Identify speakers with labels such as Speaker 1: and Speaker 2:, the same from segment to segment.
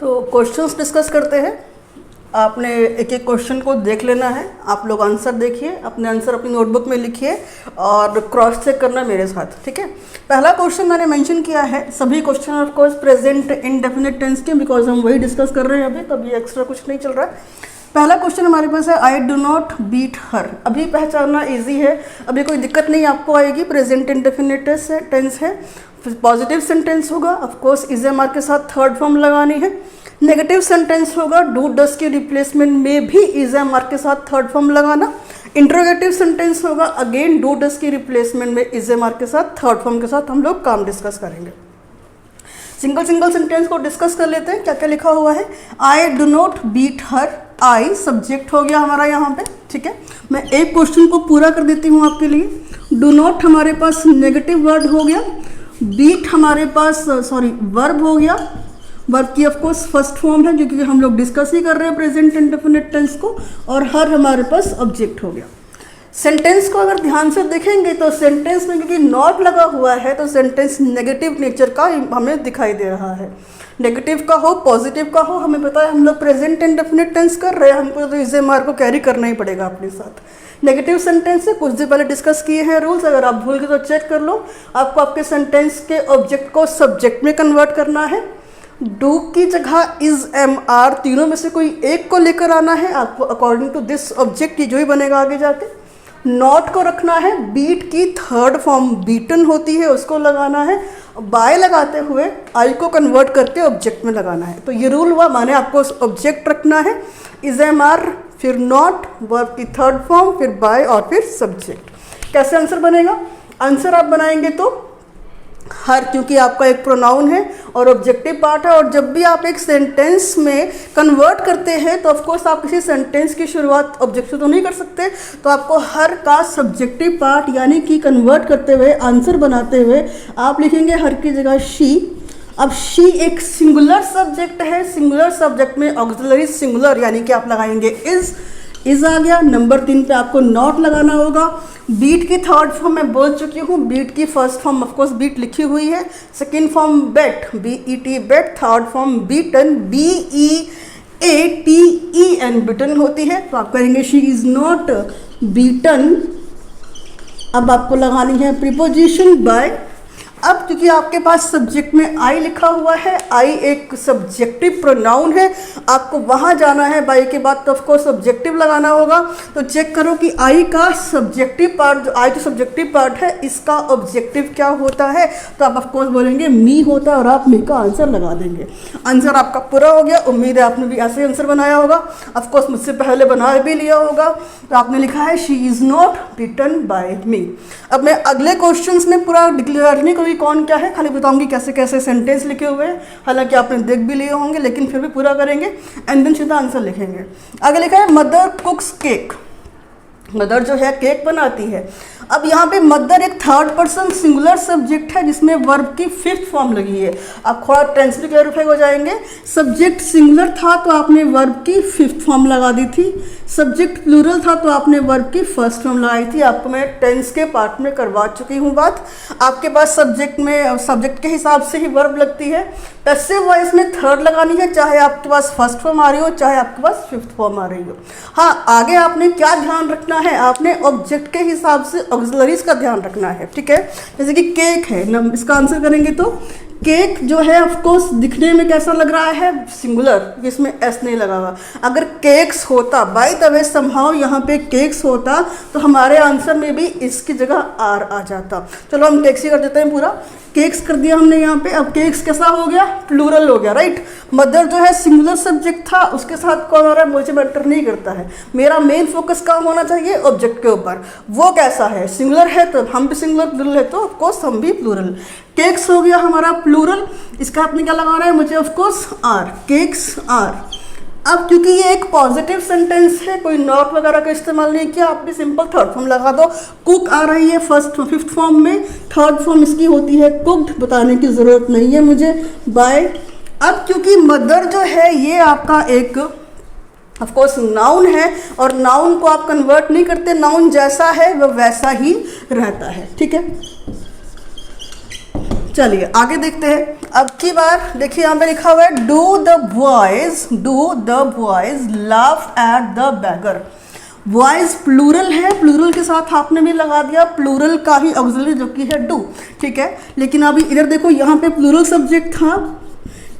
Speaker 1: तो questions discuss करते हैं। आपने एक एक क्वेश्चन को देख लेना है। आप लोग आंसर देखिए, अपने आंसर अपनी नोटबुक में लिखिए और क्रॉस चेक करना मेरे साथ, ठीक है। पहला क्वेश्चन मैंने मेंशन किया है, सभी question of course present indefinite tense के, बिकॉज हम वही डिस्कस कर रहे हैं अभी, तभी एक्स्ट्रा कुछ नहीं चल रहा है। पहला क्वेश्चन हमारे पास है I do not beat her. अभी पहचानना इजी है, अभी कोई दिक्कत नहीं आपको आएगी। प्रेजेंट इंडेफिनिट टेंस है, पॉजिटिव सेंटेंस होगा, of course is am are के साथ थर्ड फॉर्म लगानी है। नेगेटिव सेंटेंस होगा, डू डस के रिप्लेसमेंट में भी इज एम आर के साथ थर्ड फॉर्म लगाना। इंट्रोगेटिव सेंटेंस होगा, अगेन डू डस की रिप्लेसमेंट में इज एम आर के साथ थर्ड फॉर्म के साथ हम लोग काम डिस्कस करेंगे। सिंगल सेंटेंस को डिस्कस कर लेते हैं। क्या क्या लिखा हुआ है, I do not beat her. I subject हो गया हमारा यहाँ पे, ठीक है। मैं एक क्वेश्चन को पूरा कर देती हूँ आपके लिए। डू नॉट हमारे पास नेगेटिव वर्ड हो गया, बीट हमारे पास वर्ब हो गया। वर्ब की ऑफ कोर्स फर्स्ट फॉर्म है क्योंकि हम लोग डिस्कस ही कर रहे हैं प्रेजेंट इंडेफिनिट टेंस को, और हर हमारे पास ऑब्जेक्ट हो गया। सेंटेंस को अगर ध्यान से देखेंगे तो सेंटेंस में क्योंकि नॉट लगा हुआ है तो सेंटेंस नेगेटिव नेचर का हमें दिखाई दे रहा है। नेगेटिव का हो पॉजिटिव का हो, हमें पता है हम लोग प्रेजेंट इंडेफिनिट टेंस कर रहे हैं, हमको तो इज एम आर को कैरी करना ही पड़ेगा अपने साथ। नेगेटिव सेंटेंस से कुछ दिन पहले डिस्कस किए हैं रूल्स, अगर आप भूल गए तो चेक कर लो। आपको आपके सेंटेंस के ऑब्जेक्ट को सब्जेक्ट में कन्वर्ट करना है। डू की जगह इज एम आर, तीनों में से कोई एक को लेकर आना है आपको अकॉर्डिंग टू दिस ऑब्जेक्ट, जो ही बनेगा आगे जाके। नॉट को रखना है, बीट की थर्ड फॉर्म बीटन होती है उसको लगाना है। बाय लगाते हुए आई को कन्वर्ट करके ऑब्जेक्ट में लगाना है। तो ये रूल हुआ, माने आपको ऑब्जेक्ट रखना है, इज एम आर, फिर नॉट, वर्ब की थर्ड फॉर्म, फिर बाय और फिर सब्जेक्ट। कैसे आंसर बनेगा? आंसर आप बनाएंगे तो हर, क्योंकि आपका एक प्रोनाउन है और ऑब्जेक्टिव पार्ट है, और जब भी आप एक सेंटेंस में कन्वर्ट करते हैं तो ऑफकोर्स आप किसी सेंटेंस की शुरुआत ऑब्जेक्ट से तो नहीं कर सकते, तो आपको हर का सब्जेक्टिव पार्ट यानी कि कन्वर्ट करते हुए आंसर बनाते हुए आप लिखेंगे हर की जगह शी। अब शी एक सिंगुलर सब्जेक्ट है, सिंगुलर सब्जेक्ट में ऑक्सिलरी सिंगुलर यानी कि आप लगाएंगे इज आ गया। नंबर 3 पे आपको नॉट लगाना होगा। बीट की थर्ड फॉर्म मैं बोल चुकी हूँ, बीट की फर्स्ट फॉर्म ऑफकोर्स बीट लिखी हुई है, second form bet, BET bet, third form beaten, BEATEN beaten होती है। तो आप कहेंगे शी इज नॉट बीटन। अब आपको लगानी है प्रीपोजिशन बाय। अब क्योंकि आपके पास सब्जेक्ट में आई लिखा हुआ है, आई एक सब्जेक्टिव प्रोनाउन है, आपको वहाँ जाना है बाई के बाद, तो ऑफकोर्स सब्जेक्टिव लगाना होगा। तो चेक करो कि आई का सब्जेक्टिव पार्ट, जो आई जो सब्जेक्टिव पार्ट है, इसका ऑब्जेक्टिव क्या होता है, तो आप ऑफकोर्स बोलेंगे मी होता है, और आप मी का आंसर लगा देंगे। आंसर आपका पूरा हो गया। उम्मीद है आपने भी ऐसे ही आंसर बनाया होगा, ऑफकोर्स मुझसे पहले बना भी लिया होगा। तो आपने लिखा है she is not beaten by me. अब मैं अगले क्वेश्चन में पूरा डिक्लेयर नहीं करूँगी कौन क्या है, खाली बताऊंगी कैसे कैसे सेंटेंस लिखे हुए हैं, हालांकि आपने देख भी लिए होंगे, लेकिन फिर भी पूरा करेंगे एंड देन सीधा आंसर लिखेंगे। आगे लिखा है मदर कुक्स केक। मदर जो है केक बनाती है। अब यहाँ पे मदर एक थर्ड पर्सन सिंगुलर सब्जेक्ट है जिसमें वर्ब की फिफ्थ फॉर्म लगी है। आप थोड़ा टेंस भी क्लैरिफाई हो जाएंगे। सब्जेक्ट सिंगुलर था तो आपने वर्ब की फिफ्थ फॉर्म लगा दी थी, सब्जेक्ट प्लूरल था तो आपने वर्ब की फर्स्ट फॉर्म लगाई थी। आपको मैं टेंस के पार्ट में करवा चुकी हूँ बात। आपके पास सब्जेक्ट में सब्जेक्ट के हिसाब से ही वर्ब लगती है। पैसिव वॉइस में थर्ड लगानी है, चाहे आपके पास फर्स्ट फॉर्म आ रही हो चाहे आपके पास फिफ्थ फॉर्म आ रही हो। हाँ, आगे आपने क्या ध्यान रखना है, आपने ऑब्जेक्ट के हिसाब से ऑक्सिलरीज का ध्यान रखना है, ठीक है। जैसे कि केक है, इसका आंसर करेंगे तो केक जो है ऑफकोर्स दिखने में कैसा लग रहा है, सिंगुलर, इसमें एस नहीं लगा हुआ। अगर केक्स होता, बाय द वे समहाउ यहाँ पे केक्स होता तो हमारे आंसर में भी इसकी जगह आर आ जाता। चलो हम केक्स ही कर देते हैं पूरा। केक्स कर दिया हमने यहाँ पे। अब केक्स कैसा हो गया, प्लूरल हो गया, राइट। मदर जो है सिंगुलर सब्जेक्ट था, उसके साथ कौन आ रहा है मुझे मैटर नहीं करता है। मेरा मेन फोकस कहाँ होना चाहिए, ऑब्जेक्ट के ऊपर। वो कैसा है, सिंगुलर है तो हम भी सिंगुलर, प्लूरल है तो ऑफकोर्स हम भी प्लूरल। केक्स हो गया हमारा प्लूरल, इसका आपने क्या लगाना है मुझे, ऑफकोर्स आर, केक्स आर। अब क्योंकि ये एक पॉजिटिव सेंटेंस है, कोई नॉट वगैरह का इस्तेमाल नहीं किया, आप भी सिंपल थर्ड फॉर्म लगा दो। कुक आ रही है फिफ्थ फॉर्म में, थर्ड फॉर्म इसकी होती है कुक्ड, बताने की ज़रूरत नहीं है मुझे, बाय। अब क्योंकि मदर जो है ये आपका एक ऑफकोर्स नाउन है, और नाउन को आप कन्वर्ट नहीं करते, नाउन जैसा है वह वैसा ही रहता है, ठीक है। चलिए आगे देखते हैं। अब की बार देखिए यहाँ पे लिखा हुआ है do the boys laugh at the beggar. Boys plural है, प्लूरल के साथ आपने भी लगा दिया प्लूरल का ही ऑक्सिलरी जो कि है डू, ठीक है। लेकिन अभी इधर देखो यहाँ पे प्लूरल सब्जेक्ट था,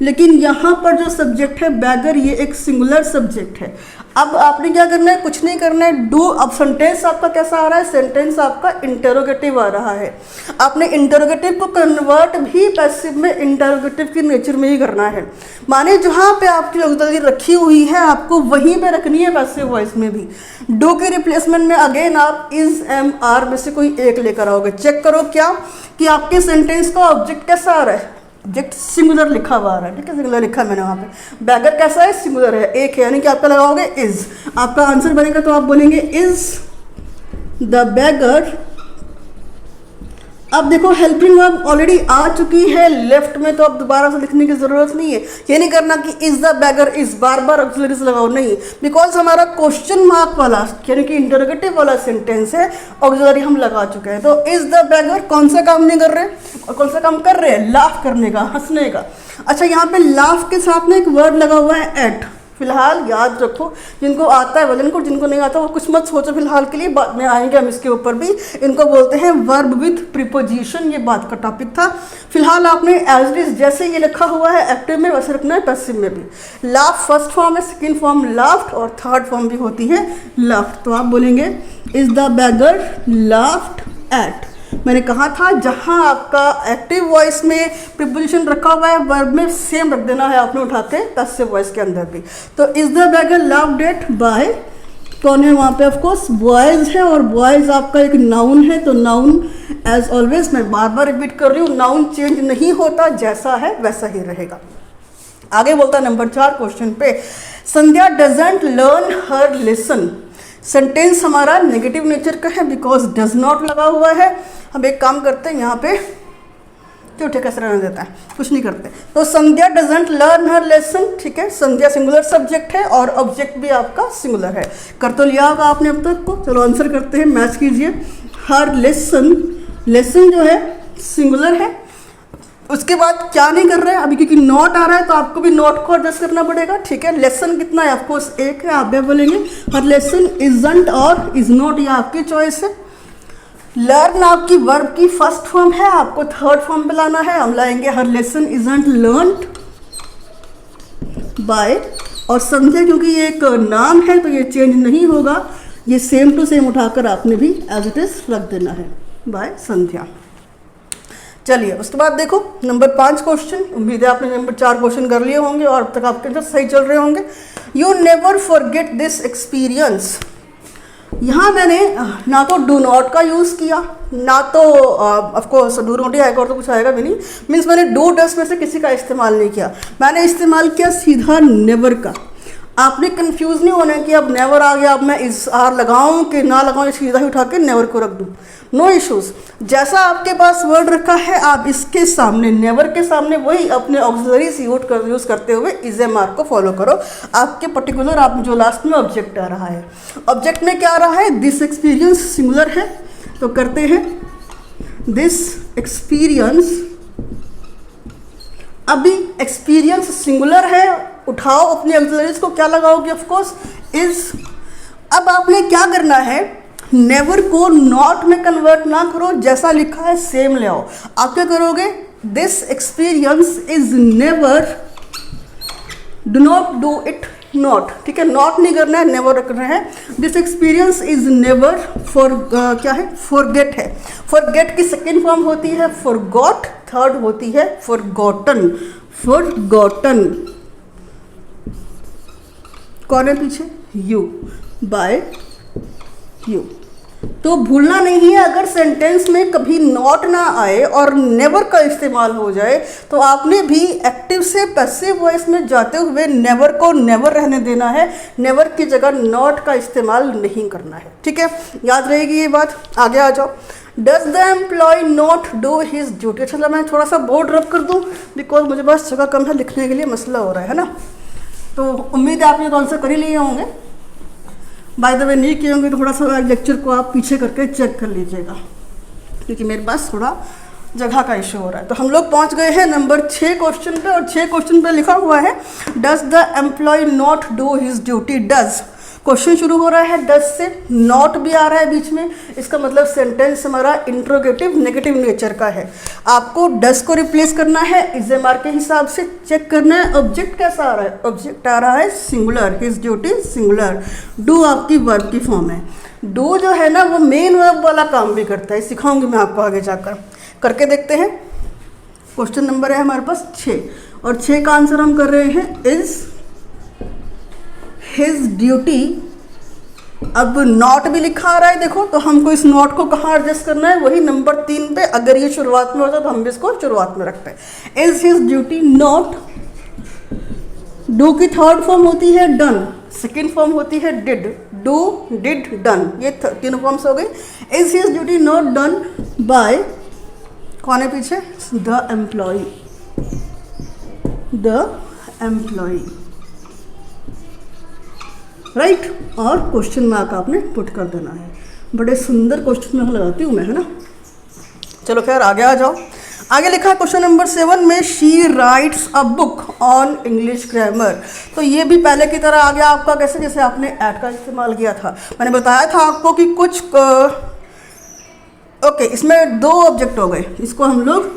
Speaker 1: लेकिन यहाँ पर जो सब्जेक्ट है बैगर ये एक सिंगुलर सब्जेक्ट है। अब आपने क्या करना है, कुछ नहीं करना है, डू। अब सेंटेंस आपका कैसा आ रहा है, सेंटेंस आपका इंटरोगेटिव आ रहा है। आपने इंटरोगेटिव को कन्वर्ट भी पैसिव में इंटरोगेटिव के नेचर में ही करना है। माने जहाँ पे आपकी ऑक्सिलरी रखी हुई है आपको वहीं पे रखनी है पैसिव वॉइस में भी। डू के रिप्लेसमेंट में अगेन आप इज, एम, आर में से कोई एक लेकर आओगे। चेक करो क्या कि आपके सेंटेंस का ऑब्जेक्ट कैसा आ रहा है, ऑब्जेक्ट सिंगुलर लिखा हुआ आ रहा है, ठीक है, सिंगुलर लिखा है मैंने वहाँ पे। बैगर कैसा है, सिंगुलर है, एक है, यानी कि आपका लगाओगे इज। आपका आंसर बनेगा तो आप बोलेंगे इज द बैगर। अब देखो हेल्पिंग वर्ब ऑलरेडी आ चुकी है लेफ्ट में, तो अब दोबारा से लिखने की जरूरत नहीं है। ये नहीं करना कि is the bagger is, bar bar auxiliaries लगाओ, नहीं, बिकॉज हमारा क्वेश्चन मार्क वाला यानी कि इंटरोगेटिव वाला सेंटेंस है, ऑक्सिलरी हम लगा चुके हैं। तो इज द बैगर कौन सा काम नहीं कर रहे और कौन सा काम कर रहे हैं, लाफ करने का, हंसने का। अच्छा यहाँ पे लाफ के साथ में एक वर्ड लगा हुआ है एट। फिलहाल याद रखो, जिनको आता है वजन को, जिनको नहीं आता वो कुछ मत सोचो फिलहाल के लिए, बाद में आएंगे हम इसके ऊपर भी। इनको बोलते हैं वर्ब विथ प्रीपोजिशन, ये बात का टॉपिक था। फिलहाल आपने एज इट इज जैसे ये लिखा हुआ है एक्टिव में वैसे रखना है पैसिव में भी। लाफ फर्स्ट फॉर्म है, सेकेंड फॉर्म लाफ्ड और थर्ड फॉर्म भी होती है लाफ्ड। तो आप बोलेंगे is the beggar laughed eight. मैंने कहा था जहां आपका एक्टिव वॉइस में प्रीपोजिशन रखा हुआ है वर्ब में सेम रख देना है आपने उठा के पैसिव वॉइस के अंदर भी। तो is the beggar laughed at by, कौन है वहाँ पे, ऑफ कोर्स बॉयज है, और बॉयज आपका एक नाउन है। तो नाउन एज ऑलवेज, मैं बार बार रिपीट कर रही हूँ, नाउन चेंज नहीं होता, जैसा है वैसा ही रहेगा। आगे बोलता है नंबर 4 क्वेश्चन पे, Sandhya doesn't learn her lesson. Sentence हमारा नेगेटिव नेचर का है बिकॉज डज नॉट लगा हुआ है। हम एक काम करते हैं यहाँ पे झूठे कैसे रहने देता है, कुछ नहीं करते। तो संध्या डजंट लर्न हर लेसन, ठीक है, संध्या सिंगुलर सब्जेक्ट है और ऑब्जेक्ट भी आपका सिंगुलर है। कर तो लिया होगा आपने अब तक को, चलो आंसर करते हैं, मैच कीजिए। हर लेसन, लेसन जो है सिंगुलर है। उसके बाद क्या नहीं कर रहे हैं अभी, क्योंकि नॉट आ रहा है तो आपको भी नॉट को एडजस्ट करना पड़ेगा, ठीक है। लेसन कितना है, ऑफकोर्स एक है, आप भी बोलेंगे हर लेसन इजंट और इज नॉट, ये आपकी चॉइस है। लर्न आपकी वर्ब की फर्स्ट फॉर्म है, आपको थर्ड फॉर्म पे लाना है, हम लाएंगे हर लेसन इजंट लर्नड बाय। और संध्या क्योंकि ये एक नाम है तो ये चेंज नहीं होगा, ये सेम टू सेम उठाकर आपने भी एज इट इज रख देना है, बाय संध्या। चलिए उसके बाद देखो नंबर 5 क्वेश्चन, उम्मीद है आपने नंबर 4 क्वेश्चन कर लिए होंगे और अब तक आपके अंदर सही चल रहे होंगे। You never forget this experience. यहाँ मैंने ना तो डू नॉट का यूज़ किया, ना तो ऑफकोर्स डू नॉट ही आएगा और तो कुछ आएगा भी नहीं, मीन्स मैंने डू डस में से किसी का इस्तेमाल नहीं किया, मैंने इस्तेमाल किया सीधा नेवर का। आपने कंफ्यूज नहीं होना है कि अब नेवर आ गया, अब मैं इस आर लगाऊं कि ना लगाऊं, सीधा ही उठा के नेवर को रख दूं, नो इश्यूज। जैसा आपके पास वर्ड रखा है आप इसके सामने, नेवर के सामने वही अपने ऑक्सिलरीज यूज करते हुए इज एम आर को फॉलो करो। आपके पर्टिकुलर आप जो लास्ट में ऑब्जेक्ट आ रहा है, ऑब्जेक्ट में क्या आ रहा है, दिस एक्सपीरियंस सिंगुलर है तो करते हैं दिस एक्सपीरियंस। अभी एक्सपीरियंस सिंगुलर है, उठाओ अपनी ऑक्सिलरीज को, क्या लगाओगे, ऑफ कोर्स इज। अब आपने क्या करना है, नेवर को नॉट में कन्वर्ट ना करो, जैसा लिखा है सेम ले आओ। आप क्या करोगे, this experience is never, do not do it not, ठीक है, नॉट नहीं करना है, नेवर रखना है। This experience is never for क्या है, फॉरगेट है। फॉरगेट की सेकेंड फॉर्म होती है फॉरगॉट, थर्ड होती है फॉरगॉटन। फॉरगॉटन कौन है पीछे, यू, बाय यू। तो भूलना नहीं है, अगर सेंटेंस में कभी नॉट ना आए और नेवर का इस्तेमाल हो जाए तो आपने भी एक्टिव से पैसिव वॉइस में जाते हुए नेवर को नेवर रहने देना है, नेवर की जगह नॉट का इस्तेमाल नहीं करना है, ठीक है, याद रहेगी ये बात। आगे आ जाओ। Does the employ not do his duty. अच्छा मैं थोड़ा सा बोर्ड रब कर दूँ बिकॉज मुझे बस जगह कम है, लिखने के लिए मसला हो रहा है ना। तो उम्मीद है आपने तो आंसर कर ही लिए होंगे, बाय द वे नहीं किए होंगे तो थोड़ा सा लेक्चर को आप पीछे करके चेक कर लीजिएगा, क्योंकि मेरे पास थोड़ा जगह का इशू हो रहा है। तो हम लोग पहुंच गए हैं नंबर 6 क्वेश्चन पे, और 6 क्वेश्चन पे लिखा हुआ है does the employ not do his duty. Does question शुरू हो रहा है डज से, नॉट भी आ रहा है बीच में, इसका मतलब सेंटेंस हमारा इंट्रोगेटिव नेगेटिव नेचर का है। आपको डज को रिप्लेस करना है इजेमार के हिसाब से, चेक करना है ऑब्जेक्ट कैसा आ रहा है। ऑब्जेक्ट आ रहा है singular, his duty singular. Do आपकी वर्ब की फॉर्म है। डू जो है ना वो मेन वर्ब वाला काम भी करता है, सिखाऊंगी मैं आपको आगे जाकर। करके देखते हैं। क्वेश्चन नंबर है हमारे पास 6, और 6 का आंसर हम कर रहे हैं इज हिज ड्यूटी। अब नॉट भी लिखा आ रहा है देखो, तो हमको इस नॉट को कहाँ एडजस्ट करना है, वही नंबर 3 पे। अगर ये शुरुआत में होता तो हम भी इसको शुरुआत में रखते हैं। Is his duty not. Do की थर्ड फॉर्म होती है डन, सेकेंड फॉर्म होती है डिड। डू डिड डन, ये तीनों फॉर्म्स हो गई। Is his duty not done by, कौन है पीछे, the employ. The employ, right. और क्वेश्चन मार्क आपने पुट कर देना है। बड़े सुंदर क्वेश्चन मार्क लगाती हूँ मैं, है ना। चलो खैर आगे आ जाओ। आगे लिखा है क्वेश्चन नंबर 7 में she writes a book on English grammar. तो ये भी पहले की तरह आ गया आपका, कैसे जैसे आपने ऐड का इस्तेमाल किया था। मैंने बताया था आपको कि कुछ ओके इसमें 2 ऑब्जेक्ट हो गए, इसको हम लोग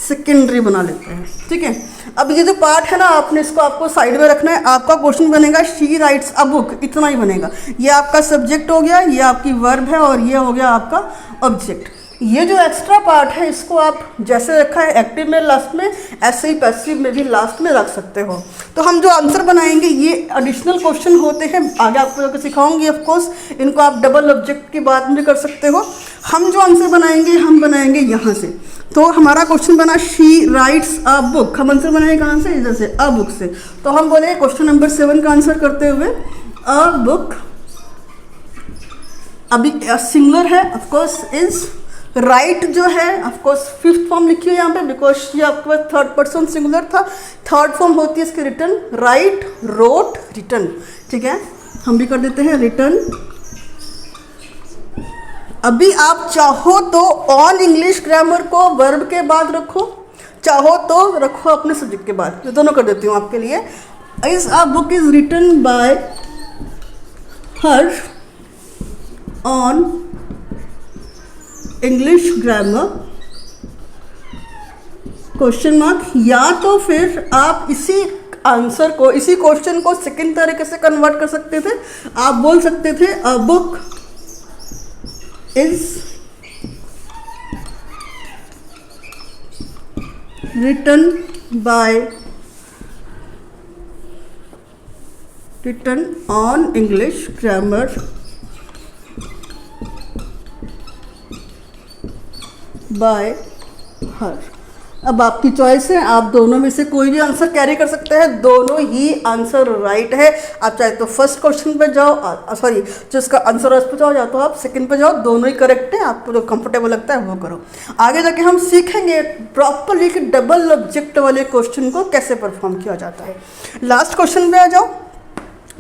Speaker 1: सेकेंडरी बना लेते हैं, ठीक है। अब ये जो पार्ट है ना, आपने इसको आपको साइड में रखना है। आपका क्वेश्चन बनेगा शी राइट्स अ बुक, इतना ही बनेगा। ये आपका सब्जेक्ट हो गया, ये आपकी वर्ब है, और ये हो गया आपका ऑब्जेक्ट। ये जो एक्स्ट्रा पार्ट है इसको आप जैसे रखा है एक्टिव में लास्ट में, ऐसे ही पैसिव में भी लास्ट में रख सकते हो। तो हम जो आंसर बनाएंगे ये एडिशनल क्वेश्चन होते हैं, आगे आपको सिखाऊंगी ऑफ कोर्स। इनको आप डबल ऑब्जेक्ट की बात भी कर सकते हो। हम जो आंसर बनाएंगे हम बनाएंगे यहाँ से। तो हमारा क्वेश्चन बना शी राइट्स अ बुक, हम आंसर बनाएंगे कहाँ से, इधर से, अ बुक से। तो हम बोले क्वेश्चन नंबर 7 का आंसर करते हुए अ बुक। अभी सिंगुलर है ऑफकोर्स, इज राइट जो है ऑफकोर्स 5th फॉर्म लिखी है यहाँ पे, बिकॉज ये आपके पास 3rd पर्सन सिंगुलर था। 3rd फॉर्म होती है इसकी रिटर्न, राइट, रोट, रिटर्न, ठीक है। हम भी कर देते हैं रिटर्न। अभी आप चाहो तो ऑन इंग्लिश ग्रामर को वर्ब के बाद रखो, चाहो तो रखो अपने सब्जेक्ट के बाद, ये दोनों कर देती हूँ आपके लिए। Is a book is written by her on English grammar question mark. या तो फिर आप इसी आंसर को, इसी क्वेश्चन को सेकंड तरीके से कन्वर्ट कर सकते थे। आप बोल सकते थे a book is written on English grammar by her. अब आपकी चॉइस है, आप दोनों में से कोई भी आंसर कैरी कर सकते हैं, दोनों ही आंसर राइट है। आप चाहे तो फर्स्ट क्वेश्चन पे जाओ, सॉरी जो इसका आंसर उस पर जाओ, या तो आप सेकंड पे जाओ, दोनों ही करेक्ट है। आपको जो कंफर्टेबल लगता है वो करो। आगे जाके हम सीखेंगे प्रॉपरली कि डबल ऑब्जेक्ट वाले क्वेश्चन को कैसे परफॉर्म किया जाता है। लास्ट क्वेश्चन पे आ जाओ।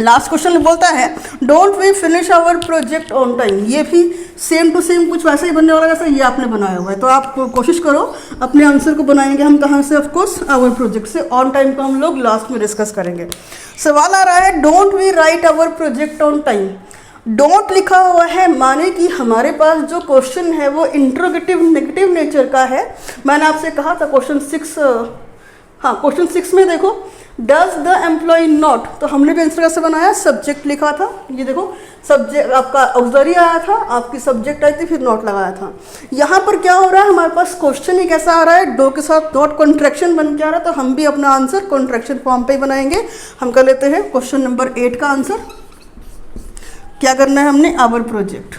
Speaker 1: लास्ट क्वेश्चन बोलता है don't we finish our project on time. ये भी सेम टू सेम कुछ वैसे ही बनने वाला जैसा ये आपने बनाया हुआ है। तो आप कोशिश करो अपने आंसर को बनाएंगे हम कहाँ से, ऑफकोर्स आवर प्रोजेक्ट से। ऑन टाइम को हम लोग लास्ट में डिस्कस करेंगे। सवाल आ रहा है don't we write our project on time. Don't लिखा हुआ है माने कि हमारे पास जो क्वेश्चन है वो इंट्रोगेटिव नेगेटिव नेचर का है। मैंने आपसे कहा था क्वेश्चन 6 में देखो डज द एम्प्लॉय नॉट, तो हमने भी आंसर कैसे बनाया, सब्जेक्ट लिखा था। ये देखो सब्जेक्ट आपका ऑक्सिलरी आया था, आपकी सब्जेक्ट आई थी, फिर नॉट लगाया था। यहाँ पर क्या हो रहा है, हमारे पास क्वेश्चन ही कैसा आ रहा है, डो के साथ नॉट कॉन्ट्रैक्शन बन के आ रहा है। तो हम भी अपना आंसर कॉन्ट्रैक्शन फॉर्म पे ही बनाएंगे। हम कर लेते हैं क्वेश्चन नंबर 8 का आंसर। क्या करना है हमने, आवर प्रोजेक्ट।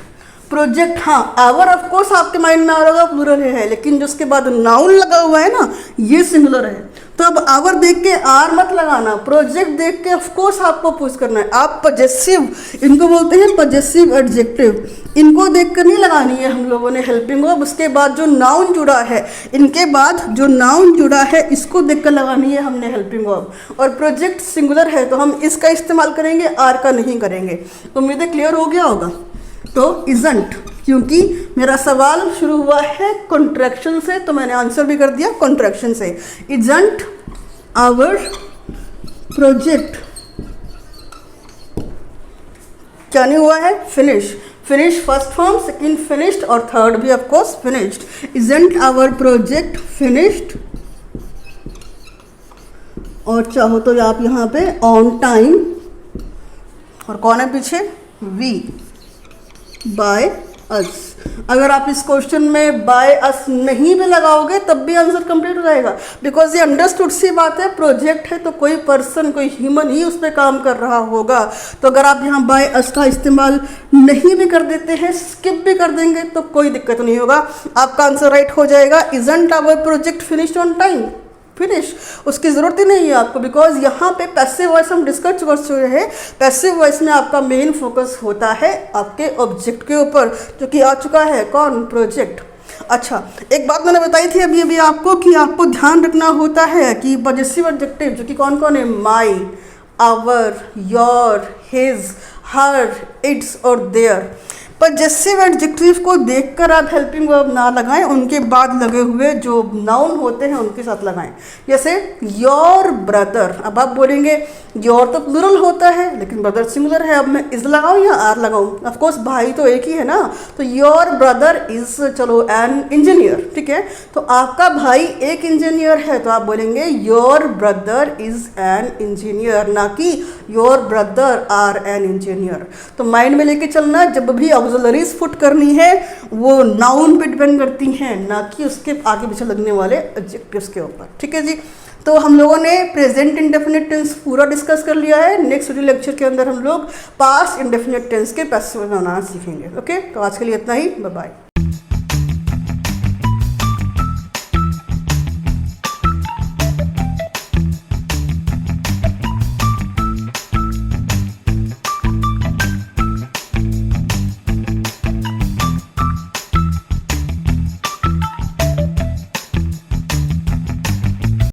Speaker 1: हाँ आवर ऑफकोर्स आपके माइंड में आ रहा होगा प्लूरल है, लेकिन जो उसके बाद नाउन लगा हुआ है ना ये सिंगुलर है। तो अब आवर देख के आर मत लगाना, प्रोजेक्ट देख के ऑफकोर्स आपको पूछ करना है। आप पजेसिव, इनको बोलते हैं पजेसिव एडजेक्टिव, इनको देख कर नहीं लगानी है हम लोगों ने हेल्पिंग वर्ब। उसके बाद जो नाउन जुड़ा है, इनके बाद जो नाउन जुड़ा है इसको देख कर लगानी है हमने हेल्पिंग वर्ब। और प्रोजेक्ट सिंगुलर है तो हम इसका इस्तेमाल करेंगे, आर का नहीं करेंगे। उम्मीद है क्लियर हो गया होगा। तो इजंट क्योंकि मेरा सवाल शुरू हुआ है कॉन्ट्रैक्शन से, तो मैंने आंसर भी कर दिया कॉन्ट्रैक्शन से। इजंट आवर प्रोजेक्ट क्या नहीं हुआ है, finish. Finish first form, second finished और थर्ड भी of course finished. Isn't our project finished, और चाहो तो आप यहाँ पे ऑन टाइम, और कौन है पीछे, वी, बाय अस। अगर आप इस क्वेश्चन में बाय अस नहीं भी लगाओगे तब भी आंसर कंप्लीट हो जाएगा, बिकॉज ये अंडरस्टूड सी बात है, प्रोजेक्ट है तो कोई पर्सन, कोई ह्यूमन ही उस पर काम कर रहा होगा। तो अगर आप यहाँ बाय अस का इस्तेमाल नहीं भी कर देते हैं, स्किप भी कर देंगे, तो कोई दिक्कत नहीं होगा, आपका आंसर राइट हो जाएगा। Isn't our project finished on time, finish, उसकी ज़रूरत ही नहीं है आपको, बिकॉज यहाँ पे पैसिव वॉइस हम डिस्कस कर चुके हैं। पैसिव वॉइस में आपका मेन फोकस होता है आपके ऑब्जेक्ट के ऊपर, जो कि आ चुका है कौन, प्रोजेक्ट। अच्छा, एक बात मैंने बताई थी अभी अभी आपको कि आपको ध्यान रखना होता है कि पॉजेसिव एडजेक्टिव जो कि कौन कौन है, my, our, your, his, her, its और देयर। पॉजेसिव एडजेक्टिव को देखकर आप हेल्पिंग वर्ब ना लगाएं, उनके बाद लगे हुए जो नाउन होते हैं उनके साथ लगाएं। जैसे योर ब्रदर, अब आप बोलेंगे योर तो प्लूरल होता है लेकिन ब्रदर सिंगुलर है, अब मैं इज लगाऊं या आर लगाऊं? ऑफ कोर्स भाई तो एक ही है ना, तो योर ब्रदर इज, चलो, एन इंजीनियर, ठीक है, तो आपका भाई एक इंजीनियर है, तो आप बोलेंगे your brother is an engineer, ना कि your brother are an engineer. तो माइंड में लेके चलना, जब भी ऑक्सिलरीज पुट करनी है वो नाउन पे डिपेंड करती हैं, ना कि उसके आगे पीछे लगने वाले एडजेक्टिव्स के ऊपर, ठीक है जी। तो हम लोगों ने प्रेजेंट इंडेफिनिट टेंस पूरा डिस्कस कर लिया है। नेक्स्ट वीडियो लेक्चर के अंदर हम लोग पास्ट इंडेफिनिट टेंस के पैसिव बनाना सीखेंगे। ओके, तो आज के लिए इतना ही, बाय बाय।